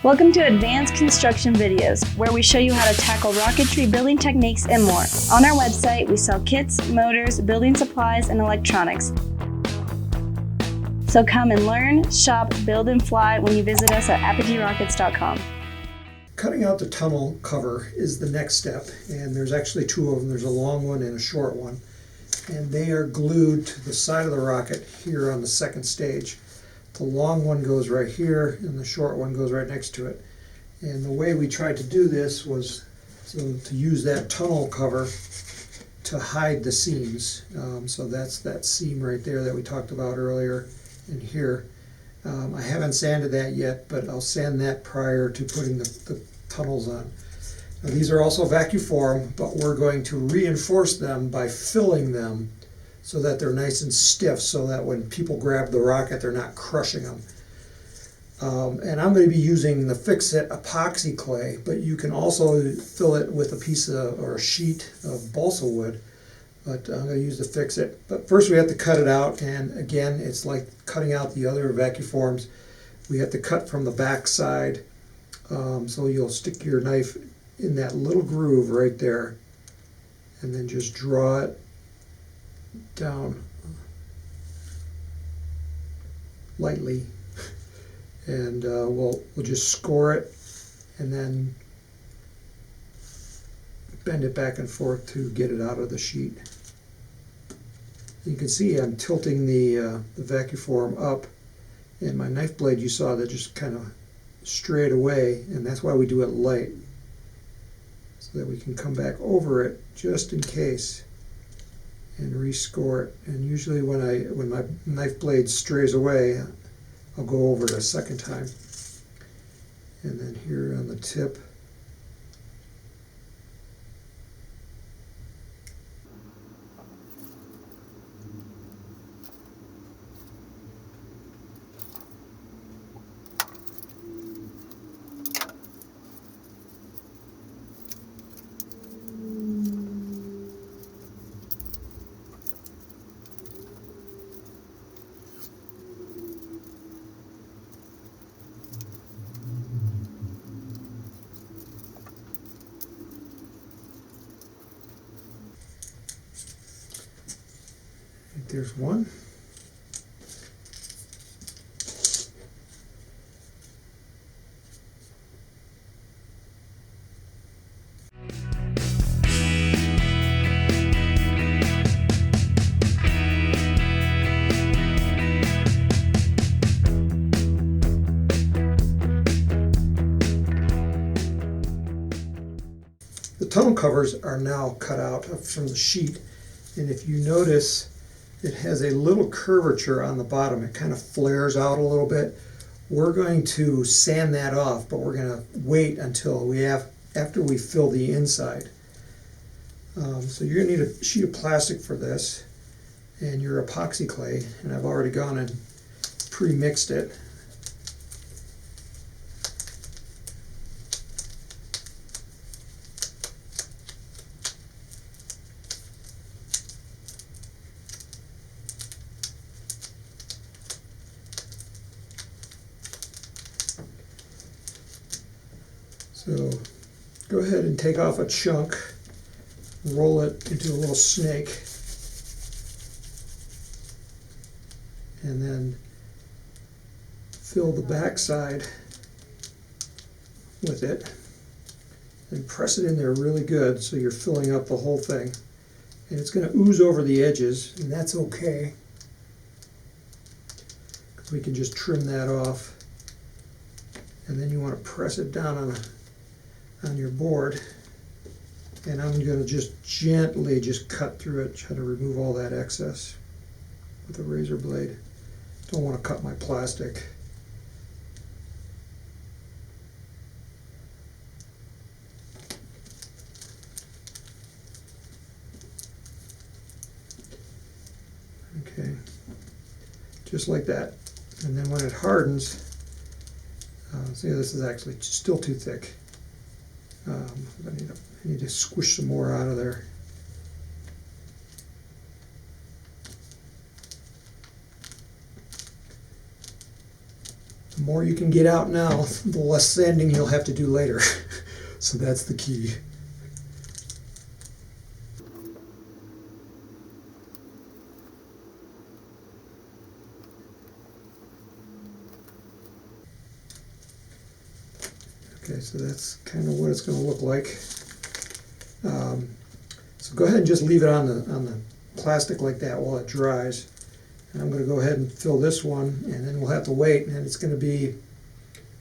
Welcome to Advanced Construction Videos, where we show you how to tackle rocketry building techniques and more. On our website, we sell kits, motors, building supplies, and electronics. So come and learn, shop, build, and fly when you visit us at apogeerockets.com. Cutting out the tunnel cover is the next step, and there's actually two of them. There's a long one and a short one, and they are glued to the side of the rocket here on the second stage. The long one goes right here, and the short one goes right next to it. And the way we tried to do this was to use that tunnel cover to hide the seams. So that's that seam right there that we talked about earlier and here. I haven't sanded that yet, but I'll sand that prior to putting the tunnels on. Now, these are also vacuum form, but we're going to reinforce them by filling them so that they're nice and stiff, so that when people grab the rocket, they're not crushing them. And I'm going to be using the Fix-It epoxy clay, but you can also fill it with a piece of, or a sheet of balsa wood, but I'm going to use the Fix-It. But first we have to cut it out, and again, it's like cutting out the other vacuum forms. We have to cut from the back side, so you'll stick your knife in that little groove right there, and then just draw it down lightly, and we'll just score it and then bend it back and forth to get it out of the sheet. You can see I'm tilting the vacuum form up, and my knife blade, you saw that just kind of strayed away, and that's why we do it light, so that we can come back over it just in case and rescore it. And usually when my knife blade strays away, I'll go over it a second time. And then here on the tip, there's one. The tunnel covers are now cut out from the sheet, and if you notice, it has a little curvature on the bottom. It kind of flares out a little bit. We're going to sand that off, but we're going to wait until after we fill the inside. So you're going to need a sheet of plastic for this, and your epoxy clay, and I've already gone and pre-mixed it. So go ahead and take off a chunk, roll it into a little snake, and then fill the back side with it, and press it in there really good so you're filling up the whole thing. And it's going to ooze over the edges, and that's okay. We can just trim that off, and then you want to press it down on your board, and I'm going to just gently just cut through it, try to remove all that excess with a razor blade. Don't want to cut my plastic. Okay, just like that. And then when it hardens, see, this is actually still too thick. I need to squish some more out of there. The more you can get out now, the less sanding you'll have to do later. So that's the key. Okay, so that's kind of what it's going to look like. So go ahead and just leave it on the plastic like that while it dries. And I'm going to go ahead and fill this one, and then we'll have to wait, and it's going to be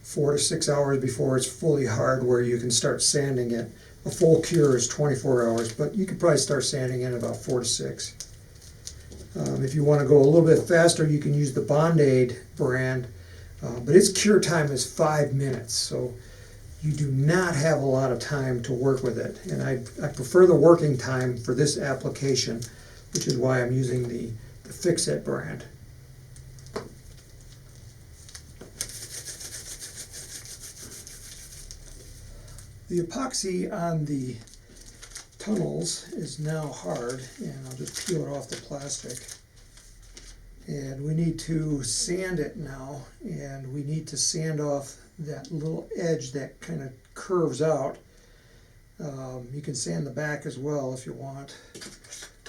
4 to 6 hours before it's fully hard where you can start sanding it. A full cure is 24 hours, but you could probably start sanding in about 4 to 6. If you want to go a little bit faster, you can use the Bond-Aid brand, but its cure time is 5 minutes, so you do not have a lot of time to work with it. And I prefer the working time for this application, which is why I'm using the Fix-It brand. The epoxy on the tunnels is now hard, and I'll just peel it off the plastic. And we need to sand it now, and we need to sand off that little edge that kind of curves out. You can sand the back as well if you want.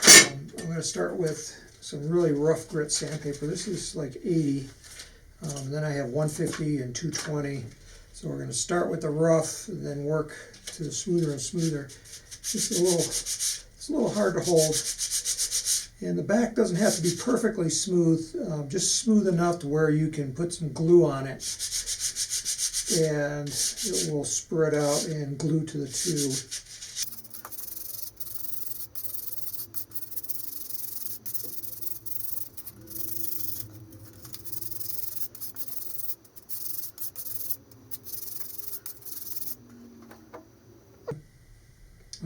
I'm going to start with some really rough grit sandpaper. This is like 80. Then I have 150 and 220. So we're going to start with the rough and then work to the smoother and smoother. It's a little hard to hold. And the back doesn't have to be perfectly smooth, just smooth enough to where you can put some glue on it. And it will spread out and glue to the tube.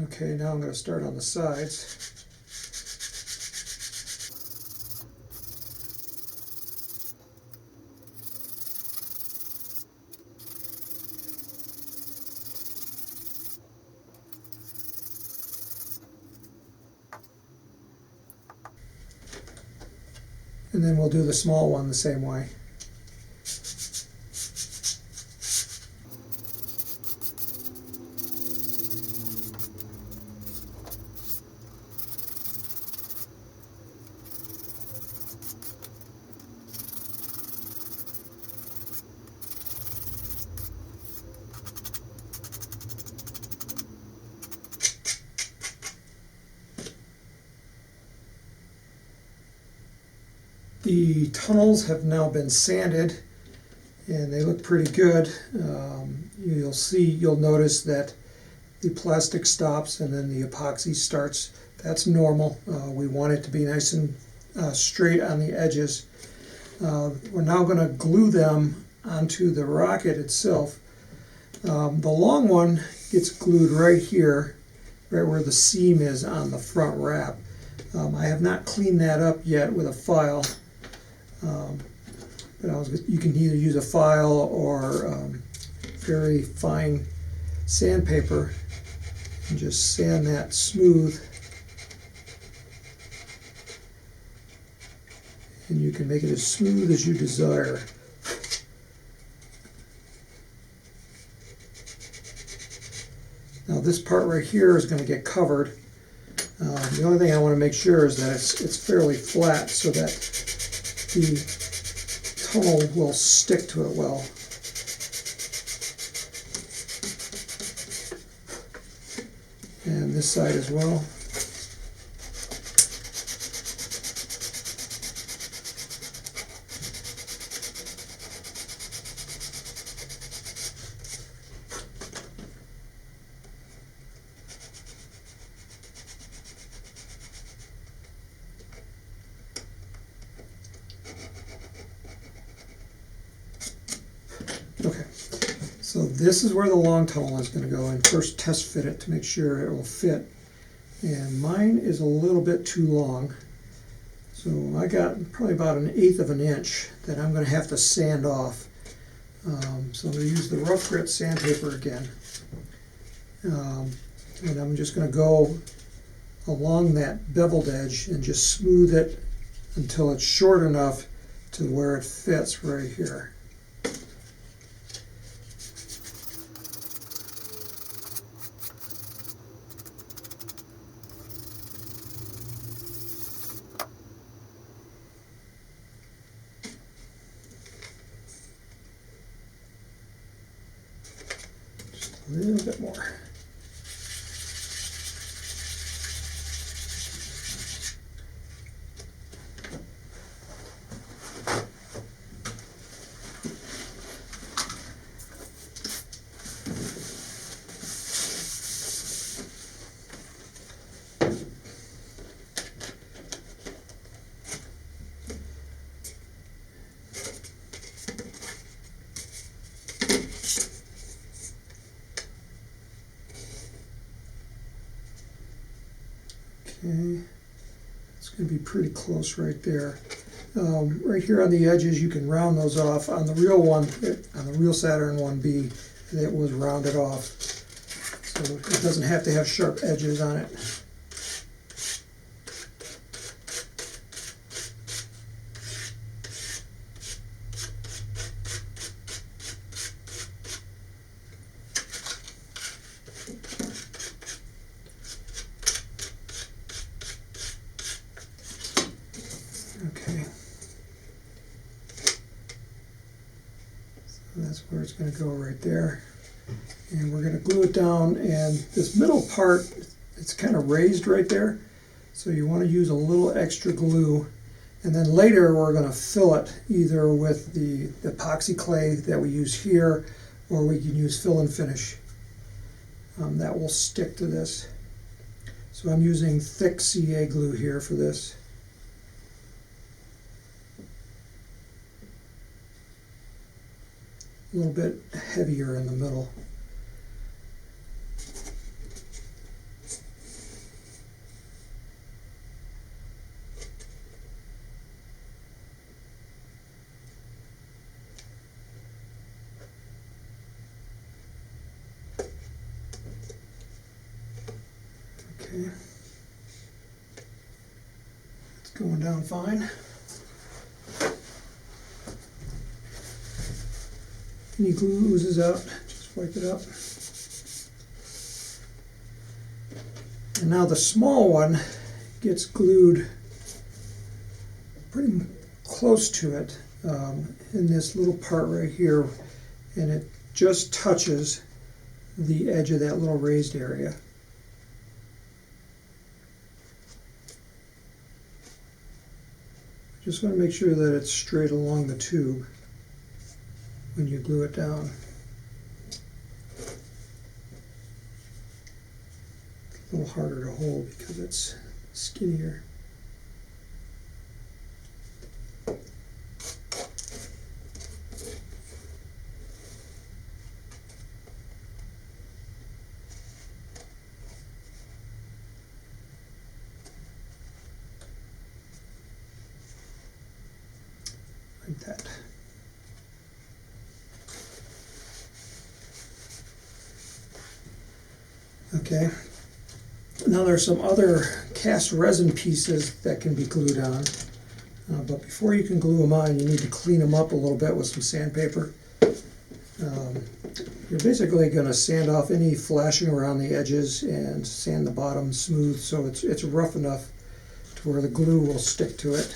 Okay, now I'm going to start on the sides. And then we'll do the small one the same way. The tunnels have now been sanded and they look pretty good. You'll notice that the plastic stops and then the epoxy starts. That's normal. We want it to be nice and straight on the edges. We're now going to glue them onto the rocket itself. The long one gets glued right here, right where the seam is on the front wrap. I have not cleaned that up yet with a file. You can either use a file or very fine sandpaper and just sand that smooth. And you can make it as smooth as you desire. Now this part right here is going to get covered. The only thing I want to make sure is that it's fairly flat so that the tunnel will stick to it well. And this side as well. Okay, so this is where the long tunnel is going to go, and first test fit it to make sure it will fit. And mine is a little bit too long, so I got probably about 1/8 of an inch that I'm going to have to sand off. So I'm going to use the rough grit sandpaper again, and I'm just going to go along that beveled edge and just smooth it until it's short enough to where it fits right here. a little bit more. Okay, it's going to be pretty close right there. Right here on the edges, you can round those off. On the real one, on the real Saturn 1B, it was rounded off, so it doesn't have to have sharp edges on it. Okay, so that's where it's going to go right there, and we're going to glue it down. And this middle part, it's kind of raised right there, so you want to use a little extra glue, and then later we're going to fill it either with the epoxy clay that we use here, or we can use fill and finish. That will stick to this. So I'm using thick CA glue here for this. A little bit heavier in the middle. Okay. It's going down fine. Any glue oozes out, just wipe it up. And now the small one gets glued pretty close to it in this little part right here, and it just touches the edge of that little raised area. Just want to make sure that it's straight along the tube when you glue it down. A little harder to hold because it's skinnier. Like that. Okay, now there's some other cast resin pieces that can be glued on, but before you can glue them on, you need to clean them up a little bit with some sandpaper. You're basically going to sand off any flashing around the edges and sand the bottom smooth so it's rough enough to where the glue will stick to it.